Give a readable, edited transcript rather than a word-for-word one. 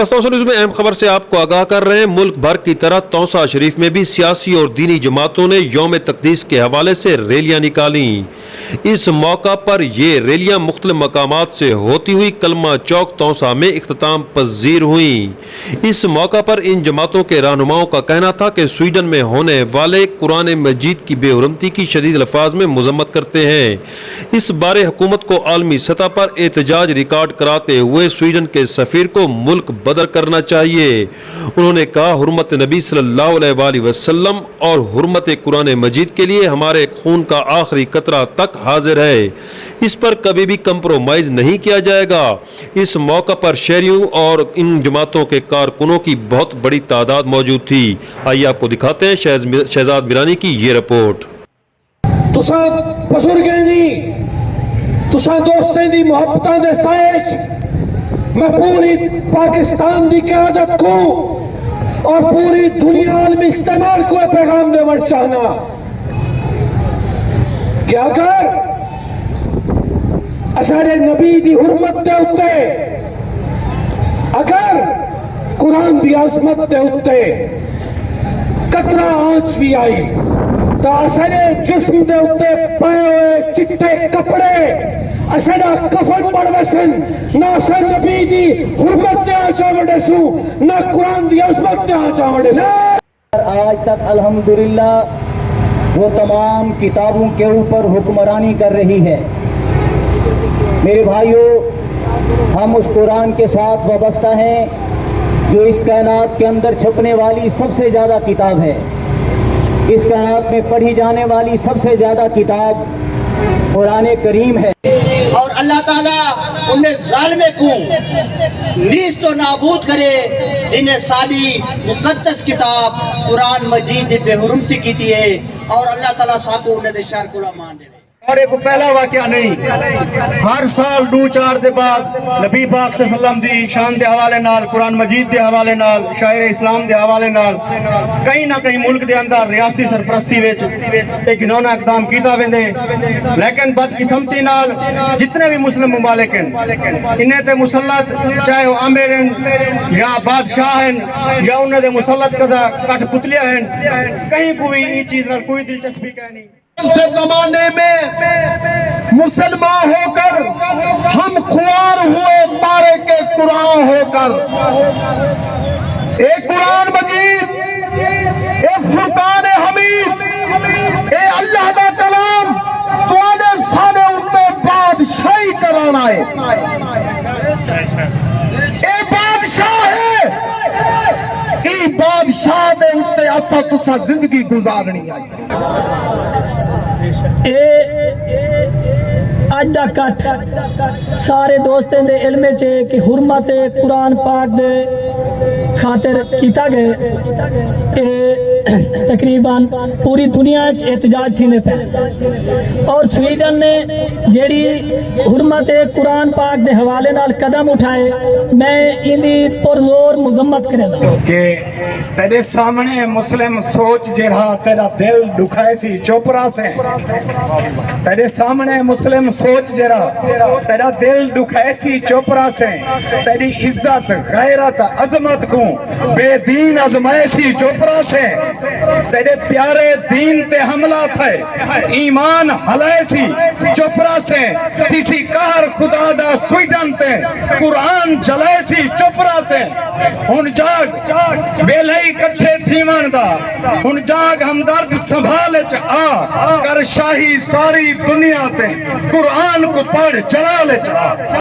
News में अहम खबर से आपको आगाह कर रहे हैं। मुल्क भर की तरह तौसा शरीफ में भी सियासी और दीनी जमातों ने यौम तक़दीस के हवाले से रैलियां निकाली। इस मौका पर ये रैलियां मुख्तलिफ मकामात से होती हुई कलमा चौक तौसा में इख्तिताम पजीर हुई। इस मौका पर इन जमातों के रहनुमाओं का कहना था कि स्वीडन में होने वाले कुरान मजीद की बेहुरमती की शदीद अल्फाज में मजम्मत करते हैं। इस बारे हुकूमत को आलमी सतह पर एहतजाज रिकॉर्ड कराते हुए स्वीडन के सफीर को मुल्क बदर करना चाहिए। उन्होंने कहा, हुर्मत नबी सल्लल्लाहु अलैहि वसल्लम और हुर्मत कुरान मजीद के लिए हमारे खून का आखिरी कतरा तक हाजिर है। इस पर कभी भी कंप्रोमाइज नहीं किया जाएगा। इस मौका पर शहरियों और इन जमातों के कारकुनों की बहुत बड़ी तादाद मौजूद थी। आइए आपको दिखाते हैं शहजाद मिरानी की ये रिपोर्ट। तुसां बजुर्गें दी, तुसां दोस्तें दी मुहब्बतां दे साए मैं पूरी पाकिस्तान की क़यादत को और पूरी दुनिया आलमी इस्तेमाल को पैगाम देना चाहना कि अगर असारे नबी दी हुर्मत दे उत्ते, अगर कुरान दी अजमत दे उत्ते कतरा आंच भी आई तो असारे जिस्म दे उत्ते पाए हुए चिट्टे कपड़े असारा कफन पड़वेसन ना असा नबी दी हुर्मत दे आचा वडेसू ना कुरान दी अजमत दे आचा वडेसू। आज तक अल्हम्दुलिल्लाह वो तमाम किताबों के ऊपर हुक्मरानी कर रही है। मेरे भाइयों, हम उस कुरान के साथ वाबस्ता हैं जो इस कायनात के अंदर छपने वाली सबसे ज़्यादा किताब है। इस कायनात में पढ़ी जाने वाली सबसे ज़्यादा किताब कुरान करीम है। और अल्लाह ताला उन्हें ज़ालिमे को नीज़ तो नाबूद करे जिन्हें सादी मुक़द्दस किताब कुरान मजीद बेहुरमती की थी है और अल्लाह ताला साको उन्हें दे शर को मान दे। और एक पहला वाक़या नहीं, हर साल 2-4 दे बाद नबी पाक सल्लल्लाहु अलैहि वसल्लम दी शान दे हवाले नाल, कुरान मजीद दे हवाले नाल, शायर इस्लाम दे हवाले नाल कहीं ना कहीं मुल्क दे अंदर रियासती सरपरस्ती विच एक घिनौना इकदाम कीता वेंदे। लेकिन बदकिस्मती नाल जितने भी मुस्लिम ममालिक हैं इन्हें ते मुसल्लत, चाहे वो आमिर हैं या बादशाह हैं या उन्हें दे मुसल्लत कदा कठपुतलियां हैं, कहीं को भी इस चीज़ नाल कोई दिलचस्पी का नहीं। से जमाने में मुसलमान होकर हम खुआर हुए तारे के कुरान होकर, एक कुरान मजीद, एक फुरकान हमीद, ए अल्लाह दा कलाम तुआने सारे उत्ते बादशाही कराना है। ए बादशाह है, ई बादशाह दे उत्ते असा तुसा जिंदगी गुजारनी है। अज दा कट सारे दोस्तें दे इल्मे च कि हुरमत कुरान पाक दे खातिर कीता गए। तकरीबन पूरी दुनिया एहतजाज थी पे और स्वीडन ने जेड़ी हुरमत कुरान पाक दे हवाले नाल कदम उठाए, मैं इंदी पुरजोर मुजम्मत करेगा कि तेरे सामने मुस्लिम सोच जरा तेरा दिल दुखाए सी चोपरा से, तेरे सामने मुस्लिम सोच जरा तेरा दिल दुखाए सी चोपरा से, तेरी इज्जत गैरत अजमत को बेदीन अजमायशी चोपरा से, तेरे प्यारे दीन ते हमला थे ईमान हलैसी चोपरा से, किसी कार खुदा दा स्वीडन ते कुरान जलैसी चोपरा से। हुन जाग वेले इकट्ठे थीवन दा, हुन जाग हमदर्द संभाल च आ कर शाही सारी दुनिया ते कुरान को पढ़ चला ले चला।